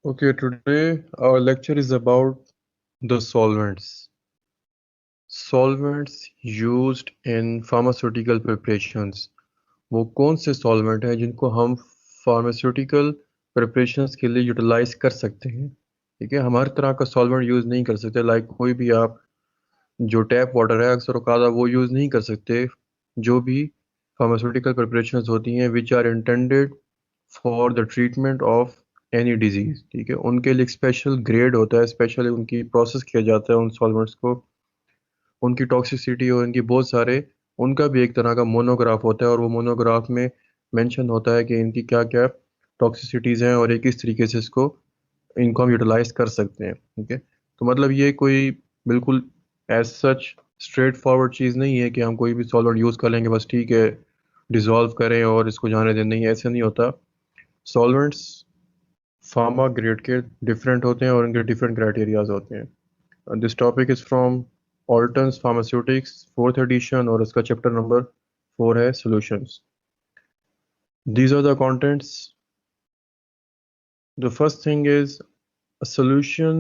Okay, today our lecture is about the solvents. Solvents used in pharmaceutical preparations. वो कौन से solvent हैं जिनको हम फार्मास्यूटिकल प्रिपरेशंस के लिए यूटिलाइज कर सकते हैं। ठीक है, हम हर तरह का सॉल्वेंट यूज़ नहीं कर सकते। लाइक कोई भी आप जो टैप वाटर है अक्सर औकात आप वो यूज़ नहीं कर सकते। जो भी फार्मास्यूटिकल प्रिपरेशंस होती हैं which are intended for the treatment of any disease, ठीक है, उनके लिए एक स्पेशल ग्रेड होता है, स्पेशली उनकी प्रोसेस किया जाता है उन सॉल्वेंट्स को। उनकी टॉक्सिसिटी और उनकी बहुत सारे उनका भी एक तरह का मोनोग्राफ होता है और वो मोनोग्राफ में मेंशन होता है कि इनकी क्या क्या टॉक्सिसिटीज़ हैं और ये किस तरीके से इनको हम यूटिलाइज कर सकते हैं। ठीक है, तो मतलब ये कोई बिल्कुल एज सच स्ट्रेट फॉरवर्ड चीज़ नहीं है कि हम कोई भी सॉल्वेंट यूज़ कर लेंगे बस ठीक है, डिसॉल्व करें और इसको जाने दें। नहीं, ऐसे नहीं होता। सॉल्वेंट्स फार्मा ग्रेड के डिफरेंट होते हैं और उनके डिफरेंट क्राइटेरियाज होते हैं। This topic is from Aulton's pharmaceutics fourth edition और इसका चैप्टर नंबर 4 है solutions. These are the contents. The first thing is a solution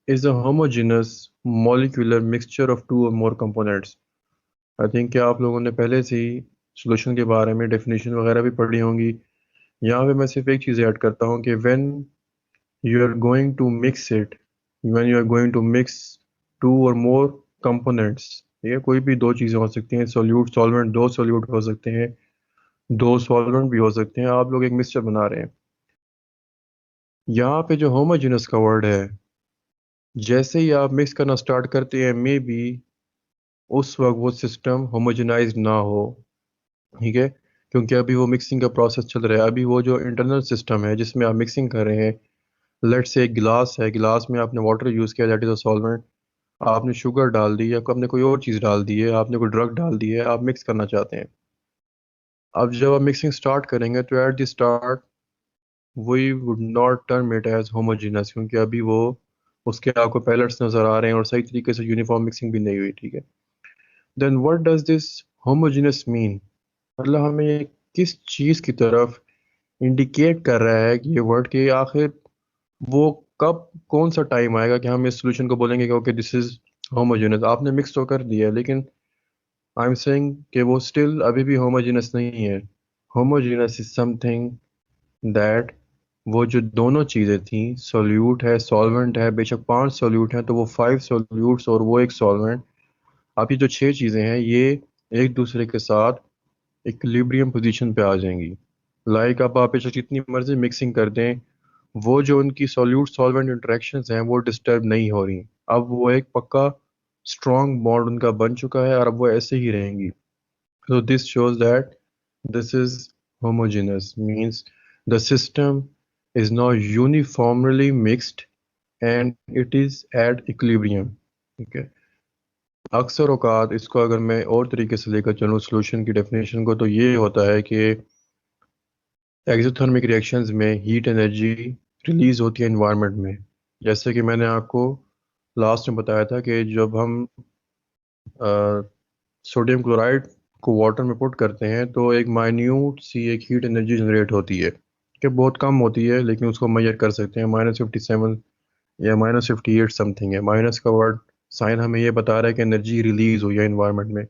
is a homogeneous molecular mixture of two or more components. I think कि आप लोगों ने पहले से ही solution के बारे में डेफिनेशन वगैरह भी पढ़ी होंगी। यहाँ पे मैं सिर्फ एक चीज़ ऐड करता हूँ कि when you are going to mix it, when you are going to mix two or more components, ठीक है, कोई भी दो चीज़ें हो सकती हैं, सोल्यूट सॉल्वेंट, दो सोल्यूट हो सकते हैं, दो सॉल्वेंट भी हो सकते हैं, आप लोग एक मिक्सचर बना रहे हैं। यहाँ पे जो होमोजेनस का वर्ड है, जैसे ही आप मिक्स करना स्टार्ट करते हैं मे बी उस वक्त वो सिस्टम होमोजेनाइज ना हो। ठीक है, क्योंकि अभी वो मिक्सिंग का प्रोसेस चल रहा है। अभी वो जो इंटरनल सिस्टम है जिसमें आप मिक्सिंग कर रहे हैं, लेट से एक गिलास है, गिलास में आपने वाटर यूज़ किया, दैट इज़ अ सॉल्वेंट। आपने शुगर डाल दी या आपने कोई और चीज़ डाल दी है, आपने कोई ड्रग डाल दी है, आप मिक्स करना चाहते हैं। अब जब आप मिक्सिंग स्टार्ट करेंगे तो at the start we would not term it as homogeneous, क्योंकि अभी वो उसके आपको पैलेट्स नज़र आ रहे हैं और सही तरीके से यूनिफॉर्म मिक्सिंग भी नहीं हुई। ठीक है, then what does this homogeneous mean, मतलब हमें ये किस चीज़ की तरफ इंडिकेट कर रहा है कि ये वर्ड कि आखिर वो कब कौन सा टाइम आएगा कि हम इस सोल्यूशन को बोलेंगे कि ओके दिस इज होमोजेनस। आपने मिक्स तो कर दिया है लेकिन आई एम सेइंग कि वो स्टिल अभी भी होमोजेनस नहीं है। होमोजेनस इज समथिंग दैट वो जो दोनों चीज़ें थी, सोल्यूट है सॉल्वेंट है, बेशक 5 सोल्यूट हैं तो वो 5 सोल्यूट्स और वो एक सॉल्वेंट, आप ये जो 6 चीज़ें हैं ये एक दूसरे के साथ इक्विलिब्रियम पोजीशन पे आ जाएंगी। लाइक अब आप बेशक जितनी मर्जी मिक्सिंग कर दें, वो जो उनकी सॉल्यूट सॉल्वेंट इंटरेक्शंस हैं वो डिस्टर्ब नहीं हो रही। अब वो एक पक्का स्ट्रॉन्ग बॉन्ड उनका बन चुका है और अब वो ऐसे ही रहेंगी। So this shows that this is homogeneous, means the system is now uniformly mixed and it is at equilibrium. ठीक है, अक्सर औकात इसको अगर मैं और तरीके से लेकर चलूँ सॉल्यूशन की डेफिनेशन को, तो ये होता है कि एक्सोथर्मिक रिएक्शंस में हीट एनर्जी रिलीज होती है एनवायरनमेंट में। जैसे कि मैंने आपको लास्ट में बताया था कि जब हम सोडियम क्लोराइड को वाटर में पुट करते हैं तो एक माइन्यूट सी एक हीट एनर्जी जनरेट होती है, कि बहुत कम होती है लेकिन उसको मेजर कर सकते हैं। -57 या -58 समथिंग है। माइनस का वर्ड साइन हमें ये बता रहा है कि एनर्जी रिलीज हुई है इन्वायरमेंट में।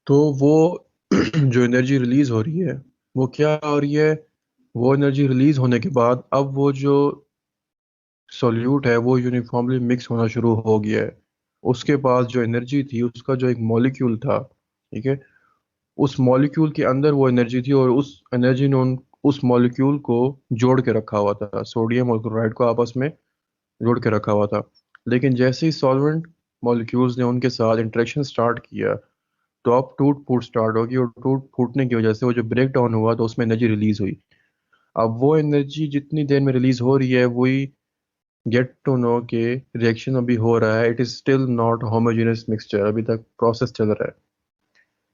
तो वो जो एनर्जी रिलीज हो रही है वो क्या हो रही है, वो एनर्जी रिलीज होने के बाद अब वो जो सॉल्यूट है वो यूनिफॉर्मली मिक्स होना शुरू हो गया है। उसके पास जो एनर्जी थी उसका जो एक मॉलिक्यूल था, ठीक है, उस मॉलिक्यूल के अंदर वो एनर्जी थी और उस एनर्जी ने उस मॉलिक्यूल को जोड़ के रखा हुआ था, सोडियम और क्लोराइड को आपस में जोड़ के रखा हुआ था। लेकिन जैसे ही सॉल्वेंट मॉलिक्यूल्स ने उनके साथ इंटरेक्शन स्टार्ट किया तो अब टूट फूट स्टार्ट होगी और टूट फूटने की वजह से वो जो ब्रेक डाउन हुआ तो उसमें एनर्जी रिलीज हुई। अब वो एनर्जी जितनी देर में रिलीज हो रही है वही गेट टू नो कि रिएक्शन अभी हो रहा है, it is still not homogeneous mixture, अभी तक प्रोसेस चल रहा है।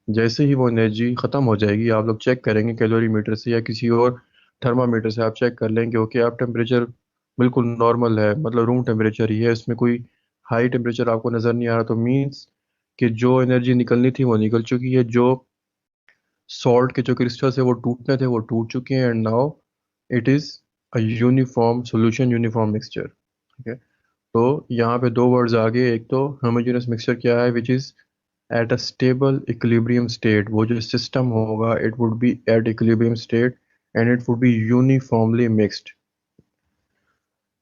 जैसे ही वो एनर्जी ख़त्म हो जाएगी आप लोग चेक करेंगे कैलोरीमीटर से या किसी और थर्मामीटर से, आप चेक कर लेंगे ओके आप टेम्परेचर बिल्कुल नॉर्मल है, मतलब रूम टेम्परेचर ही है, इसमें कोई हाई टेम्परेचर आपको नज़र नहीं आ रहा, तो मीन्स कि जो एनर्जी निकलनी थी वो निकल चुकी है। जो सॉल्ट के जो क्रिस्टल्स है वो टूटने थे वो टूट चुके हैं and now it is uniform solution, uniform mixture. ठीक है, तो यहाँ पे दो वर्ड्स आगे, एक तो होमोजेनस मिक्सचर क्या है, which is at a stable equilibrium state. वो जो सिस्टम होगा it would be at equilibrium state and it would be uniformly mixed.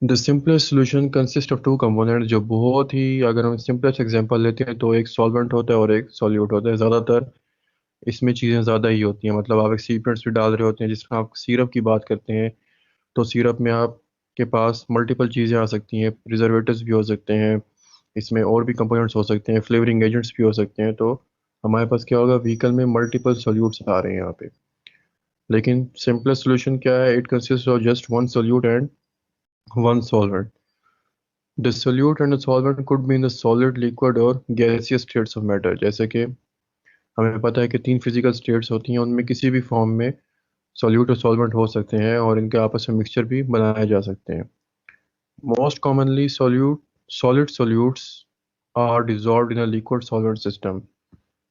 The simplest solution consist of two component. जो बहुत ही, अगर हम सिंपलेस्ट एग्जांपल लेते हैं तो एक सॉल्वेंट होता है और एक सॉल्यूट होता है। ज़्यादातर इसमें चीज़ें ज़्यादा ही होती हैं, मतलब आप एक्सीपिएंट्स भी डाल रहे होते हैं। जिसमें आप सिरप की बात करते हैं तो सिरप में आपके पास मल्टीपल चीज़ें आ सकती हैं, प्रिजर्वेटिव्स भी हो सकते हैं, इसमें और भी कंपोनेंट्स हो सकते हैं, फ्लेवरिंग एजेंट्स भी हो सकते हैं। तो हमारे पास क्या होगा, व्हीकल में मल्टीपल सॉल्यूट्स आ रहे हैं यहाँ पे। लेकिन सिंपलेस्ट सोल्यूशन क्या है, it consist of just one solute and one solvent. The solute and the solvent could be in the solid, liquid और गैसियस स्टेट्स ऑफ मैटर। जैसे कि हमें पता है कि तीन फिजिकल स्टेट्स होती हैं, उनमें किसी भी फॉर्म में सॉल्यूट और सॉल्वेंट हो सकते हैं और इनके आपस में मिक्सचर भी बनाए जा सकते हैं। Most commonly, solid solutes are dissolved in a liquid solvent system.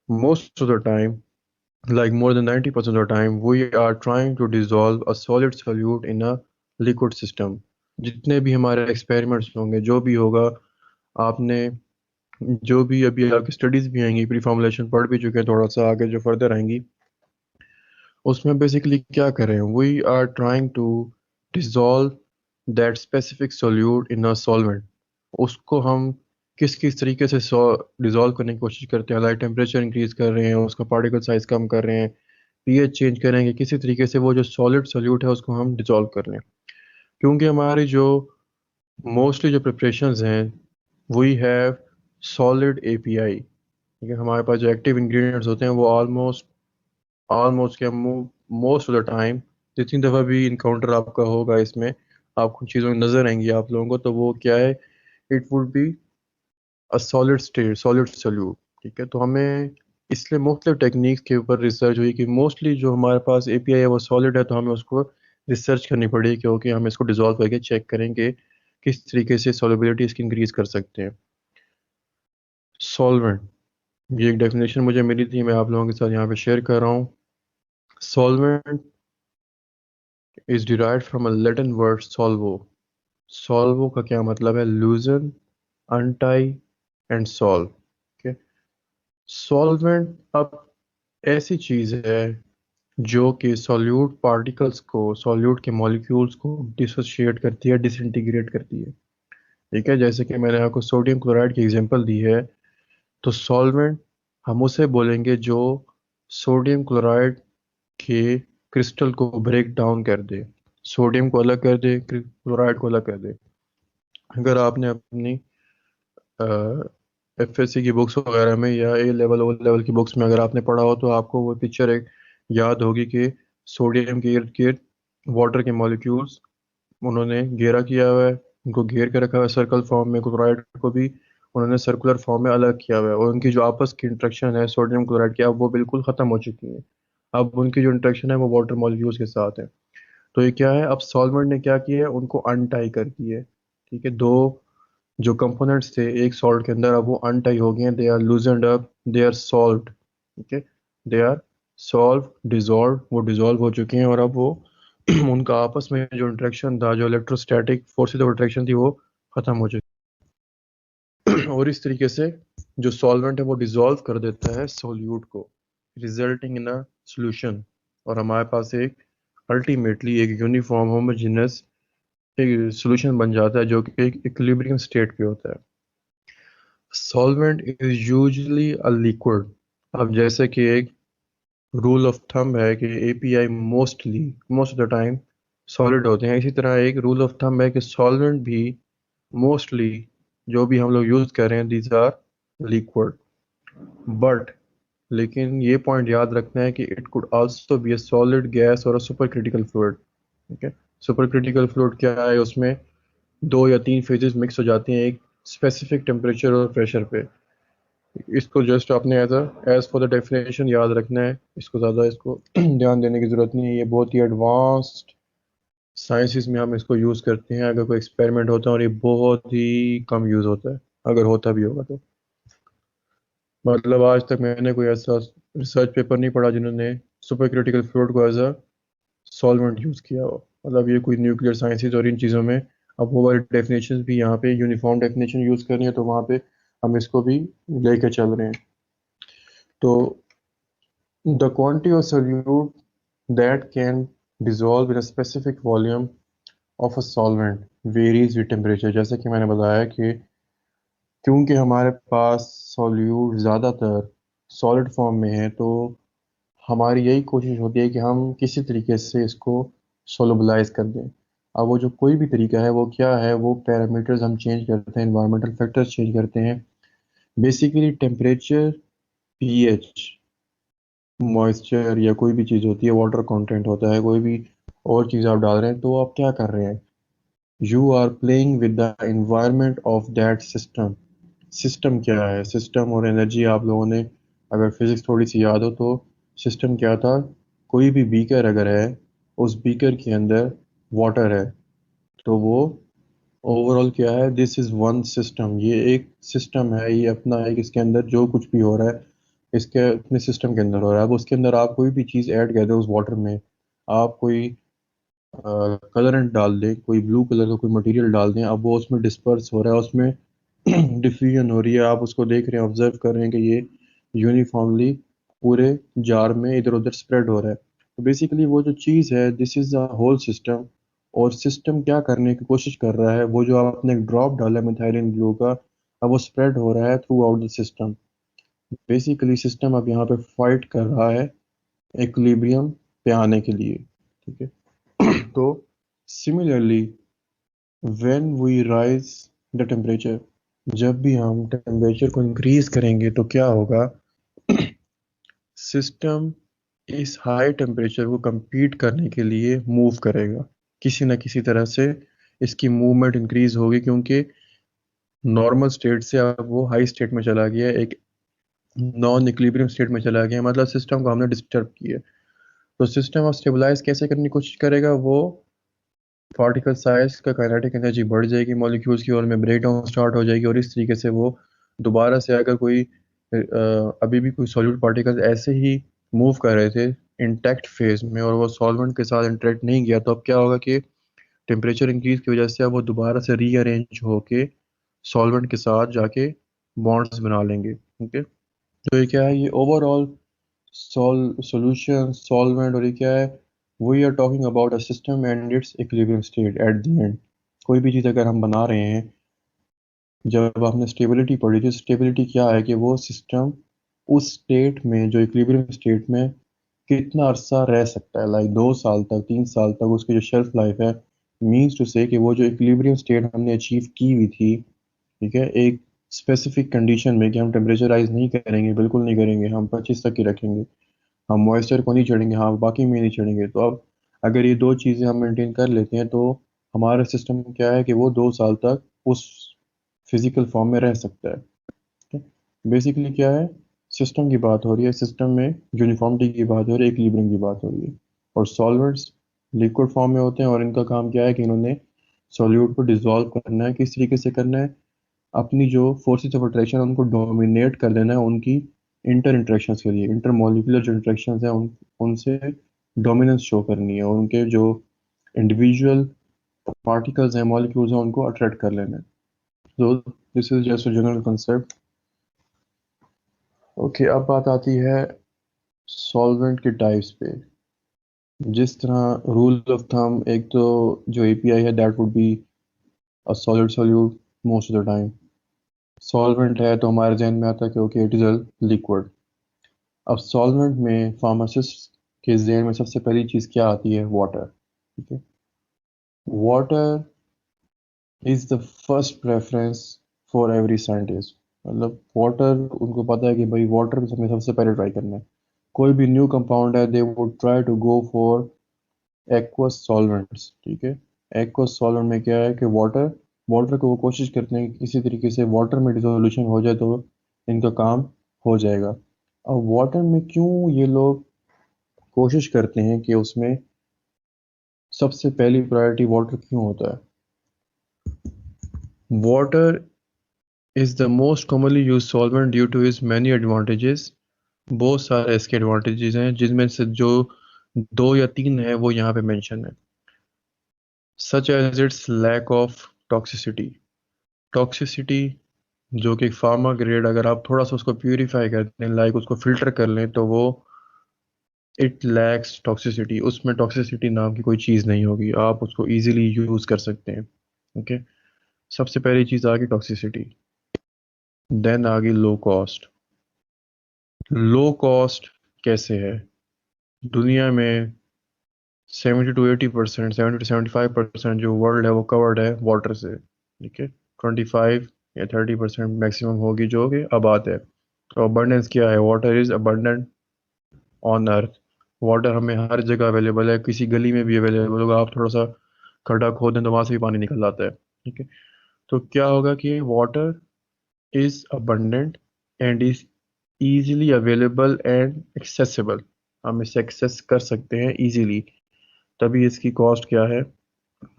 Most of the time, like more than 90% of the time, we are trying to dissolve a solid solute in a liquid system. जितने भी हमारे experiments होंगे, जो भी होगा, आपने जो भी अभी आपकी स्टडीज भी आएंगी, प्री फॉर्मुलेशन पढ़ भी चुके हैं, थोड़ा सा आगे जो फर्दर आएंगी उसमें बेसिकली क्या कर रहे हैं, we are trying to dissolve that specific solute in a solvent. उसको हम किस किस तरीके से डिसॉल्व करने की कोशिश करते हैं, लाइक टेम्परेचर इंक्रीज कर रहे हैं, उसका पार्टिकल साइज कम कर रहे हैं, पीएच चेंज करेंगे, किसी तरीके से वो जो सॉलिड सोल्यूट है उसको हम डिसॉल्व कर लें। क्योंकि हमारी जो मोस्टली जो प्रिपरेशंस हैं, वी हैव सॉलिड एपीआई। ठीक है, हमारे पास जो एक्टिव इंग्रेडिएंट्स होते हैं वो ऑलमोस्ट ऑलमोस्ट क्या, मोस्ट ऑफ द टाइम, जितनी दफ़ा भी इनकाउंटर आपका होगा इसमें, आपको चीज़ों में नज़र आएंगी आप लोगों को, तो वो क्या है, it would be a solid state, solid solute. ठीक है, तो हमें इसलिए मुख्तलिफ टेक्निक्स के ऊपर रिसर्च हुई कि मोस्टली जो हमारे पास एपीआई है वो सॉलिड है, तो हमें उसको रिसर्च करनी पड़ी, क्योंकि हम इसको डिजोल्व करके चेक करेंगे किस तरीके से सॉलिबिलिटी इसकी इंक्रीज कर सकते हैं। सॉल्वेंट, ये एक डेफिनेशन मुझे मिली थी, मैं आप लोगों के साथ यहाँ पे शेयर कर रहा हूँ। Solvent is derived from a Latin word solvo. Solvo का क्या मतलब है, loosen, untie and solve। okay? Solvent अब ऐसी चीज़ है जो कि सॉल्यूट पार्टिकल्स को, सॉल्यूट के मॉलिक्यूल्स को डिसोशिएट करती है, डिसइंटीग्रेट करती है। ठीक है, जैसे कि मैंने आपको सोडियम क्लोराइड की एग्जांपल दी है, तो सॉल्वेंट हम उसे बोलेंगे जो सोडियम क्लोराइड के क्रिस्टल को ब्रेक डाउन कर दे, सोडियम को अलग कर दे, क्लोराइड को अलग कर दे। अगर आपने अपनी एफएससी की बुक्स वगैरह में या ए लेवल ओ लेवल की बुक्स में अगर आपने पढ़ा हो तो आपको वो पिक्चर एक याद होगी कि सोडियम के इर्द गिर्द वाटर के मॉलिक्यूल्स उन्होंने घेरा किया हुआ है, उनको घेर के रखा हुआ है सर्कल फॉर्म में। क्लोराइड को भी उन्होंने सर्कुलर फॉर्म में अलग किया हुआ है, और उनकी जो आपस की इंट्रैक्शन है सोडियम क्लोराइड की, अब वो बिल्कुल ख़त्म हो चुकी है। अब उनकी जो इंट्रैक्शन है वो वाटर मॉलिक्यूल्स के साथ है। तो ये क्या है, अब सॉल्वेंट ने क्या किया है, उनको अनटाई कर दिया है। ठीक है, दो जो कंपोनेंट्स थे एक सॉल्ट के अंदर, अब वो अनटाई हो गए हैं, they are loosened up, they are solved. ठीक है, दे आर सॉल्व, डिजॉल्व, वो डिजॉल्व हो चुके हैं, और अब वो उनका आपस में जो इंट्रैक्शन था, जो इलेक्ट्रोस्टैटिक फोर्सेस ऑफ अट्रैक्शन थी, वो खत्म हो चुकी है। और इस तरीके से जो सॉल्वेंट है वो डिजॉल्व कर देता है सोल्यूट को, रिजल्टिंग इन अ सॉल्यूशन। और हमारे पास एक अल्टीमेटली एक यूनिफॉर्म होमोजेनस एक सॉल्यूशन बन जाता है जो कि एक इक्विलिब्रियम स्टेट पे होता है। Solvent is usually a liquid. अब जैसे कि एक रूल ऑफ थंब है कि API mostly, most of the time solid होते हैं, इसी तरह एक रूल ऑफ थंब है कि सॉल्वेंट भी मोस्टली जो भी हम लोग यूज़ कर रहे हैं दीज आर लिक्विड। बट लेकिन ये पॉइंट याद रखना है कि it could also be a solid, gas और अ सुपर क्रिटिकल फ्लूइड। ठीक है, सुपर क्रिटिकल फ्लूइड क्या है, उसमें दो या तीन फेजेस मिक्स हो जाती हैं एक स्पेसिफिक टेम्परेचर और प्रेशर पे। इसको जस्ट आपने एज फॉर द डेफिनेशन याद रखना है, इसको ज़्यादा इसको ध्यान देने की ज़रूरत नहीं है। ये बहुत ही एडवांस्ड साइंसिस में हम इसको यूज़ करते हैं अगर कोई एक्सपेरिमेंट होता है, और ये बहुत ही कम यूज़ होता है, अगर होता भी होगा तो। मतलब आज तक मैंने कोई ऐसा रिसर्च पेपर नहीं पढ़ा जिन्होंने सुपर क्रिटिकल फ्लूइड को एज अ सॉल्वेंट यूज़ किया हो। मतलब ये कोई न्यूक्लियर साइंसेज और इन चीज़ों में अब वो वाली डेफिनेशन भी यहाँ पे यूनिफॉर्म डेफिनेशन यूज़ करनी है, तो वहाँ पे हम इसको भी लेके चल रहे हैं। तो the quantity of solute that can dissolve in a specific volume of a solvent varies with temperature. जैसे कि मैंने बताया कि क्योंकि हमारे पास सॉल्यूट ज़्यादातर सॉलिड फॉर्म में है, तो हमारी यही कोशिश होती है कि हम किसी तरीके से इसको सोलबलाइज कर दें। अब वो जो कोई भी तरीका है वो क्या है, वो पैरामीटर्स हम चेंज करते हैं, इन्वायरमेंटल फैक्टर्स चेंज करते हैं। बेसिकली टेम्परेचर, पीएच, मॉइस्चर या कोई भी चीज़ होती है, वाटर कंटेंट होता है, कोई भी और चीज़ आप डाल रहे हैं, तो आप क्या कर रहे हैं, you are playing with the environment of that system. System क्या है, सिस्टम और एनर्जी आप लोगों ने अगर फिजिक्स थोड़ी सी याद हो तो सिस्टम क्या था, कोई भी बीकर अगर है, उस बीकर के अंदर वाटर है, तो वो ओवरऑल क्या है, दिस इज़ वन सिस्टम। ये एक सिस्टम है, ये अपना एक, इसके अंदर जो कुछ भी हो रहा है इसके अपने सिस्टम के अंदर हो रहा है। अब उसके अंदर आप कोई भी चीज़ ऐड कर दो उस वाटर में, आप कोई कलरेंट डाल दें, कोई ब्लू कलर का कोई मटेरियल डाल दें, अब वो उसमें डिस्पर्स हो रहा है, उसमें डिफ्यूजन हो रही है, आप उसको देख रहे हैं, ऑब्जर्व कर रहे हैं कि ये यूनिफॉर्मली पूरे जार में इधर उधर स्प्रेड हो रहा है। तो बेसिकली वो जो चीज़ है, this is a whole system. और सिस्टम क्या करने की कोशिश कर रहा है, वो जो आपने एक ड्रॉप डाला है मिथाइलिन ब्लू का, अब वो स्प्रेड हो रहा है through out the system. Basically system अब यहाँ पे फाइट कर रहा है इक्विलिब्रियम पे आने के लिए। ठीक है। तो similarly when we rise the temperature, जब भी हम टेम्परेचर को इंक्रीज करेंगे तो क्या होगा, सिस्टम इस हाई टेम्परेचर को compete करने के लिए मूव करेगा, किसी ना किसी तरह से इसकी मूवमेंट इंक्रीज होगी, क्योंकि नॉर्मल स्टेट से अब वो हाई स्टेट में चला गया, एक नॉन इक्विलिब्रियम स्टेट में चला गया, मतलब सिस्टम को हमने डिस्टर्ब किया। तो सिस्टम अब स्टेबलाइज कैसे करने की कोशिश करेगा, वो पार्टिकल साइज का काइनेटिक एनर्जी बढ़ जाएगी मॉलिक्यूल्स की, और में ब्रेक डाउन स्टार्ट हो जाएगी, और इस तरीके से वो दोबारा से अगर कोई अभी भी कोई सॉल्यूट पार्टिकल्स ऐसे ही मूव कर रहे थे इंटैक्ट फेज में और वो सॉल्वेंट के साथ इंटरेक्ट नहीं किया, तो अब क्या होगा कि टेम्परेचर इंक्रीज की वजह से अब वो दोबारा से रीअरेंज होके सॉल्वेंट के साथ जाके बॉन्ड्स बना लेंगे। ठीक है। तो ये क्या है, ये ओवरऑल सॉल्यूशन सॉल्वेंट, और ये क्या है, we are talking about a system and its equilibrium state at the end. कोई भी चीज़ अगर हम बना रहे हैं, जब आपने स्टेबिलिटी पढ़ी थी, स्टेबिलिटी क्या है कि वो सिस्टम उस स्टेट में, जो इक्विलिब्रियम स्टेट में कितना अरसा रह सकता है, लाइक 2 साल तक, 3 साल तक उसकी जो शेल्फ लाइफ है, मीन्स टू से कि वो जो इक्विलिब्रियम स्टेट हमने अचीव की हुई थी, ठीक है, एक स्पेसिफिक कंडीशन में कि हम टेम्परेचर नहीं करेंगे, बिल्कुल नहीं करेंगे, हम 25 तक ही रखेंगे, हम मॉइस्चर को नहीं चढ़ेंगे, हाँ बाकी में नहीं चढ़ेंगे, तो अब अगर ये दो चीज़ें हम मेंटेन कर लेते हैं, तो हमारा सिस्टम क्या है कि वो 2 साल तक उस फिजिकल फॉर्म में रह सकता है। बेसिकली क्या है, सिस्टम की बात हो रही है, सिस्टम में यूनिफॉर्मिटी की बात हो रही है, इक्विलिब्रियम की बात हो रही है। और सॉल्वेंट्स लिक्विड फॉर्म में होते हैं, और इनका काम क्या है कि इन्होंने सॉल्यूट को डिसॉल्व करना है, किस तरीके से करना है, अपनी जो फोर्सेस ऑफ अट्रैक्शन है उनको डोमिनेट कर देना है, उनकी इंटर इंट्रैक्शंस के लिए, इंटर मॉलिक्यूलर जो इंट्रैक्शंस हैं उनसे डोमिनेंस शो करनी है, और उनके जो इंडिविजुअल पार्टिकल्स हैं, मॉलिक्यूल्स हैं, उनको अट्रैक्ट कर लेना है। तो this is just a general concept. Okay, अब बात आती है सॉल्वेंट के टाइप्स पे। जिस तरह रूल ऑफ थंब, एक तो जो एपीआई है that would be a solid solute most of the time. Solvent है तो हमारे जहन में आता है कि okay it is a liquid. अब सॉल्वेंट में फार्मासिस्ट के जहन में सबसे पहली चीज़ क्या आती है, वाटर। ठीक है। Water is the first preference for every scientist. मतलब वाटर, उनको पता है कि भाई वाटर में हमें सबसे पहले ट्राई करना है। कोई भी न्यू कंपाउंड है, they would try to go for aqueous solvents. ठीक है। एक्वस सॉल्वेंट में क्या है कि वाटर, वाटर को वो कोशिश करते हैं कि किसी तरीके से वाटर में डिसोल्यूशन हो जाए तो इनका काम हो जाएगा। अब वाटर में क्यों ये लोग कोशिश करते हैं कि उसमें सबसे पहली प्रायोरिटी वाटर क्यों होता है, water is the most commonly use solvent due two is many advantages. बहुत सारे इसके एडवांटेजेस हैं, जिसमें से जो 2 या 3 है वो यहाँ पे मेंशन है। Such as its lack of toxicity. Toxicity जो कि फार्मा ग्रेड, अगर आप थोड़ा सा उसको प्यूरिफाई कर दें, लाइक उसको फिल्टर कर लें, तो वो इट लैक्स टॉक्सिसिटी। उसमें टॉक्सिसिटी नाम की कोई चीज़ नहीं होगी, आप उसको इजीली यूज़ कर सकते हैं। ओके। सबसे पहली चीज़ आ गई टॉक्सिसिटी। देन आ गई लो कॉस्ट। लो कॉस्ट कैसे है? दुनिया में 70 to 80%, 70 to 75% जो वर्ल्ड है वो कवर्ड है वाटर से। ठीक है। 25 या 30% मैक्सिमम होगी जो कि आबाद है। तो अबंडेंस क्या है? Water is abundant on earth. Water हमें हर जगह अवेलेबल है, किसी गली में भी अवेलेबल होगा। आप थोड़ा सा खड्डा खोदें तो वहां से भी पानी निकल आता है। ठीक है। तो क्या होगा कि water is abundant and is easily available and accessible. हम इसे एक्सेस कर सकते हैं इजीली। तभी इसकी कॉस्ट क्या है?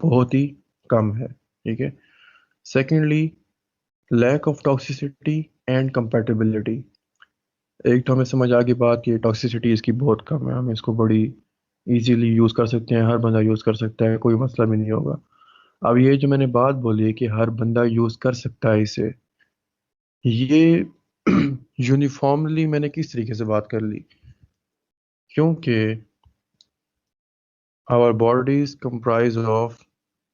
बहुत ही कम है। ठीक है। Secondly, lack of toxicity and compatibility. एक तो हमें समझ आ गई बात कि टॉक्सिसिटी इसकी बहुत कम है, हम इसको बड़ी इजीली यूज़ कर सकते हैं, हर बंदा यूज़ कर सकता है, कोई मसला भी नहीं होगा। अब ये जो मैंने बात बोली है कि हर बंदा यूज़ कर सकता है इसे, ये यूनिफॉर्मली मैंने किस तरीके से बात कर ली? क्योंकि our bodies comprise of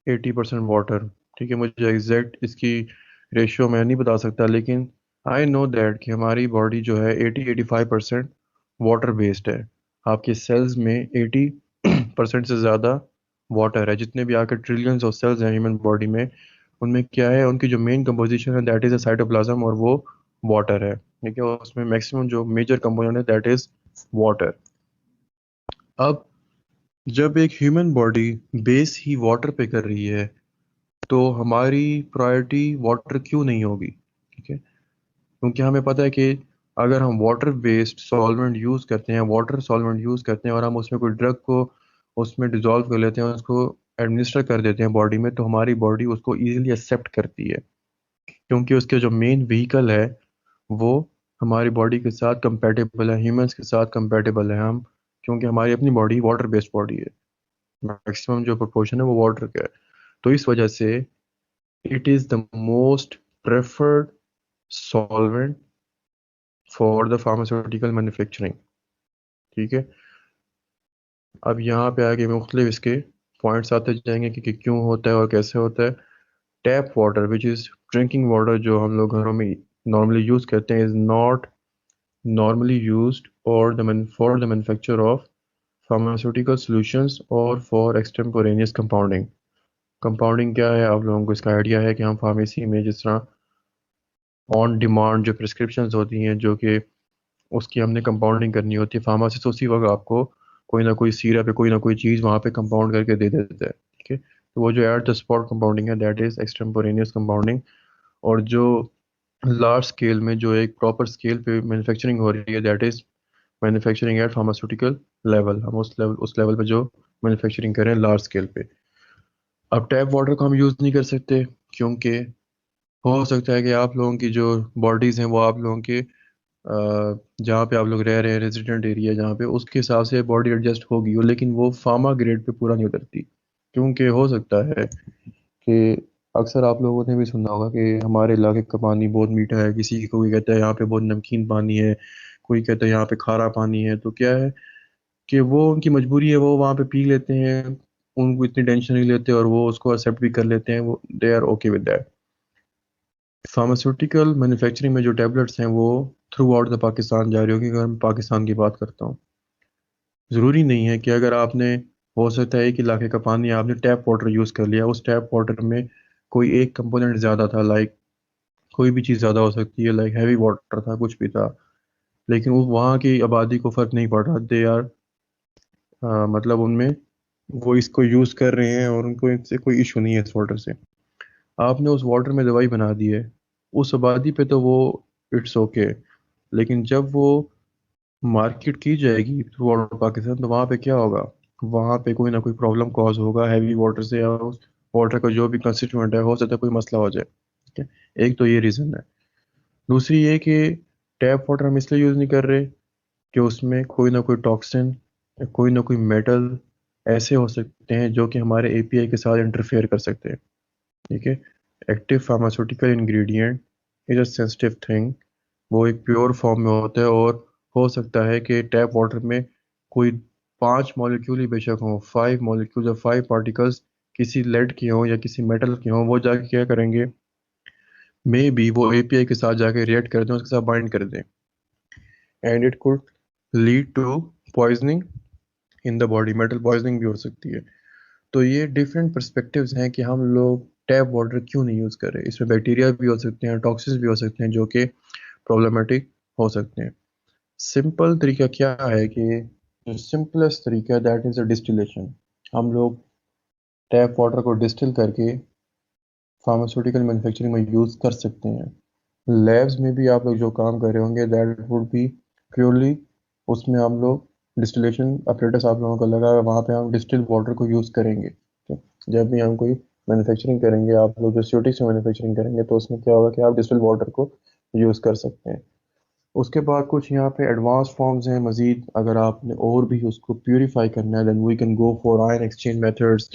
80% water. ठीक है। मुझे एग्जैक्ट इसकी रेशियो मैं नहीं बता सकता, लेकिन आई नो दैट कि हमारी बॉडी जो है 80-85% वाटर बेस्ड है। आपके सेल्स में 80% से ज़्यादा वाटर है। जितने भी आपके ट्रिलियंस ऑफ सेल्स हैं ह्यूमन बॉडी में, उनमें क्या है, उनकी जो मेन कंपोजिशन है दैट इज़ अ साइटोप्लाज्म, और वो वाटर है। ठीक है। और उसमें मैक्सिमम जो मेजर कंपोनेंट है दैट इज़ वाटर। अब जब एक ह्यूमन बॉडी बेस ही वाटर पे कर रही है, तो हमारी प्रायोरिटी वाटर क्यों नहीं होगी? ठीक है। क्योंकि हमें पता है कि अगर हम वाटर बेस्ड सॉल्वेंट यूज़ करते हैं, वाटर सॉल्वेंट यूज़ करते हैं, और हम उसमें कोई ड्रग को उसमें डिजोल्व कर लेते हैं, उसको एडमिनिस्टर कर देते हैं बॉडी में, तो हमारी बॉडी उसको इजीली एक्सेप्ट करती है। क्योंकि उसके जो मेन व्हीकल है वो हमारी बॉडी के साथ कंपेटेबल है, ह्यूमंस के साथ कंपेटेबल है हम। क्योंकि हमारी अपनी बॉडी वाटर बेस्ड बॉडी है, मैक्सिमम जो प्रोपोर्शन है वो वाटर का है। तो इस वजह से it is the most preferred solvent for the pharmaceutical manufacturing. ठीक है। अब यहाँ पे आगे मुख्तलिफ इसके पॉइंट्स आते जाएंगे कि क्यों होता है और कैसे होता है। Tap water which is drinking water, जो हम लोग घरों में नॉर्मली यूज़ करते हैं, is not normally used for the manufacture of pharmaceutical solutions or for extemporaneous compounding। Compounding क्या है? आप लोगों को इसका आइडिया है कि हम फार्मेसी में जिस तरह ऑन डिमांड जो प्रिस्क्रिप्शंस होती हैं, जो कि उसकी हमने कंपाउंडिंग करनी होती है, फार्मासिस्ट उसी वक्त आपको कोई ना कोई सीरप पे कोई ना कोई चीज़ वहाँ पे कंपाउंड करके दे देता है। ठीक है। तो वो जो एट द स्पॉट कंपाउंडिंग है दैट इज़ एक्सटेम्पोरेनियस कंपाउंडिंग। और जो लार्ज स्केल में जो एक प्रॉपर स्केल पे मैन्युफैक्चरिंग हो रही है that is manufacturing at pharmaceutical level. हम उस लेवल पे जो मैन्युफैक्चरिंग करें लार्ज स्केल पे। अब टैप वाटर को हम यूज़ नहीं कर सकते, क्योंकि हो सकता है कि आप लोगों की जो बॉडीज़ हैं वो आप लोगों के जहाँ पे आप लोग रह रहे हैं, रेजिडेंट एरिया जहाँ पे, उसके हिसाब से बॉडी एडजस्ट होगी वो, लेकिन वो फार्मा ग्रेड पे पूरा नहीं उतरती। क्योंकि हो सकता है कि अक्सर आप लोगों ने भी सुना होगा कि हमारे इलाके का पानी बहुत मीठा है, किसी को कोई कहता है यहाँ पे बहुत नमकीन पानी है, कोई कहता है यहाँ पे खारा पानी है। तो क्या है कि वो उनकी मजबूरी है, वो वहाँ पे पी लेते हैं, उनको इतनी टेंशन नहीं लेते और वो उसको एक्सेप्ट भी कर लेते हैं, वो they are okay with that. Pharmaceutical manufacturing में जो टैबलेट्स हैं वो थ्रू आउट द पाकिस्तान जा रही होगी। अगर मैं पाकिस्तान की बात करता हूँ, ज़रूरी नहीं है कि अगर आपने, हो सकता है एक इलाके का पानी आपने टैप वाटर यूज़ कर लिया, उस टैप वाटर में कोई एक कंपोनेंट ज़्यादा था, लाइक कोई भी चीज़ ज़्यादा हो सकती है, लाइक हैवी वाटर था, कुछ भी था, लेकिन वो वहाँ की आबादी को फ़र्क नहीं पड़ रहा। दे आर मतलब उनमें वो इसको यूज़ कर रहे हैं और उनको इससे कोई इशू नहीं है इस वाटर से। आपने उस वाटर में दवाई बना दी है, उस आबादी पे तो वो इट्स ओके, लेकिन जब वो मार्केट की जाएगी थ्रू आउट पाकिस्तान, तो वहाँ पे क्या होगा? वहाँ पे कोई ना कोई प्रॉब्लम कॉज होगा हैवी वाटर से, या उस वाटर का जो भी कंस्टिट्यूएंट है, हो सकता है कोई मसला हो जाए। ठीक है। एक तो ये रीज़न है। दूसरी ये कि टैप वाटर हम इसलिए यूज़ नहीं कर रहे कि उसमें कोई ना कोई टॉक्सिन या कोई ना कोई मेटल ऐसे हो सकते हैं जो कि हमारे एपीआई के साथ इंटरफेयर कर सकते हैं। ठीक है। Active pharmaceutical ingredient is a sensitive thing. वो एक प्योर फॉर्म में होता है, और हो सकता है कि टैप वाटर में कोई 5 मॉलिक्यूल ही बेशक हों, 5 मॉलिक्यूल या 5 पार्टिकल्स किसी लेड के हों या किसी मेटल के हों, वो जाके क्या करेंगे, मे बी वो एपीआई के साथ जाके रिएक्ट कर दें, उसके साथ बाइंड कर दें, and it could lead to poisoning in the body. Metal poisoning भी हो सकती है। तो ये डिफरेंट पर्सपेक्टिव्स हैं कि हम लोग टैप वाटर क्यों नहीं यूज़ करें। इसमें बैक्टीरिया भी हो सकते हैं, टॉक्सिन्स भी हो सकते हैं, जो कि प्रॉब्लमेटिक हो सकते हैं। सिंपल तरीका क्या है कि जो सिंपलेस्ट तरीका दैट इज़ अ डिस्टिलेशन। हम लोग टैप वाटर को डिस्टिल करके फार्मास्यूटिकल मैन्युफैक्चरिंग में यूज़ कर सकते हैं। लैब्स में भी आप लोग जो काम कर रहे होंगे दैट वुड बी प्योरली, उसमें हम लोग डिस्टिलेशन अपरेटस आप लोगों का लगा है, वहाँ पे हम डिस्टिल वाटर को यूज़ करेंगे। ठीक है? जब भी हम कोई मैन्युफैक्चरिंग करेंगे, आप लोग जो स्यूटिक से मैन्युफैक्चरिंग करेंगे, तो उसमें क्या होगा कि आप डिस्टिल वाटर को यूज़ कर सकते हैं। उसके बाद कुछ यहाँ पे एडवांस फॉर्म्स हैं मज़ीद, अगर आपने और भी उसको प्यूरीफाई करना है, then we can go for ion exchange methods,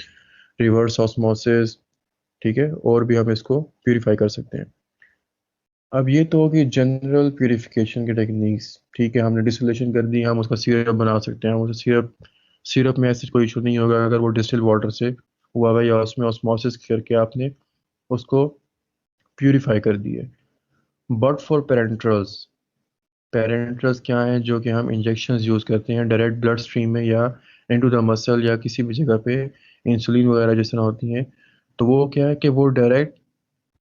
reverse osmosis. ठीक है, और भी हम इसको प्यूरीफाई कर सकते हैं। अब ये तो होगी जनरल प्यूरिफिकेशन की टेक्निक्स। ठीक है, हमने डिस्टिलेशन कर दी, हम उसका सिरप बना सकते हैं। हम उसे सिरप सिरप में ऐसे कोई इशू नहीं होगा अगर वो डिस्टिल वाटर से हुआ है या उसमें ऑस्मोसिस करके आपने उसको प्यूरिफाई कर दिए। बट फॉर पेरेंट्रल्स, पेरेंट्रल्स क्या हैं, जो कि हम इंजेक्शन यूज़ करते हैं डायरेक्ट ब्लड स्ट्रीम में या इनटू द मसल या किसी भी जगह पे, इंसुलिन वगैरह जिस तरह होती हैं, तो वो क्या है कि वो डायरेक्ट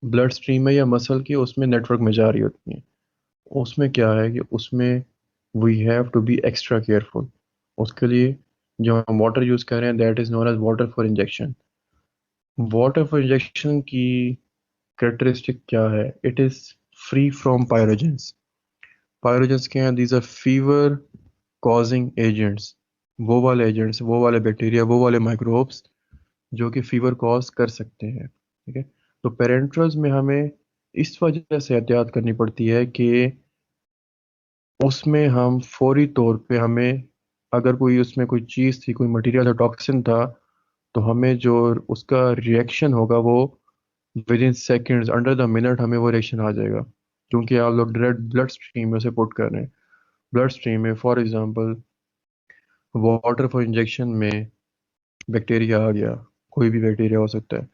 ब्लड स्ट्रीम में या मसल के उसमें नेटवर्क में जा रही होती हैं। उसमें क्या है कि उसमें we have to be extra careful. उसके लिए जो हम वाटर यूज़ कर रहे हैं that is known as water for injection. Water for injection की करेक्टरिस्टिक क्या है, it is free from pyrogens. Pyrogens क्या हैं, these are fever causing agents. वो वाले एजेंट्स, वो वाले बैक्टीरिया, वो वाले माइक्रोब्स जो कि फीवर कॉज कर सकते हैं। ठीक है। तो पेरेंट्रल्स में हमें इस वजह से एहतियात करनी पड़ती है कि उसमें हम फौरी तौर पे हमें, अगर कोई उसमें कोई चीज़ थी, कोई मटेरियल था, टॉक्सिन था, तो हमें जो उसका रिएक्शन होगा वो with in seconds, under the minute हमें वो रिएक्शन आ जाएगा, क्योंकि आप लोग डायरेक्ट ब्लड स्ट्रीम में उसे पुट कर रहे हैं। ब्लड स्ट्रीम में for example water for injection में बैक्टीरिया आ गया, कोई भी बैक्टीरिया हो सकता है,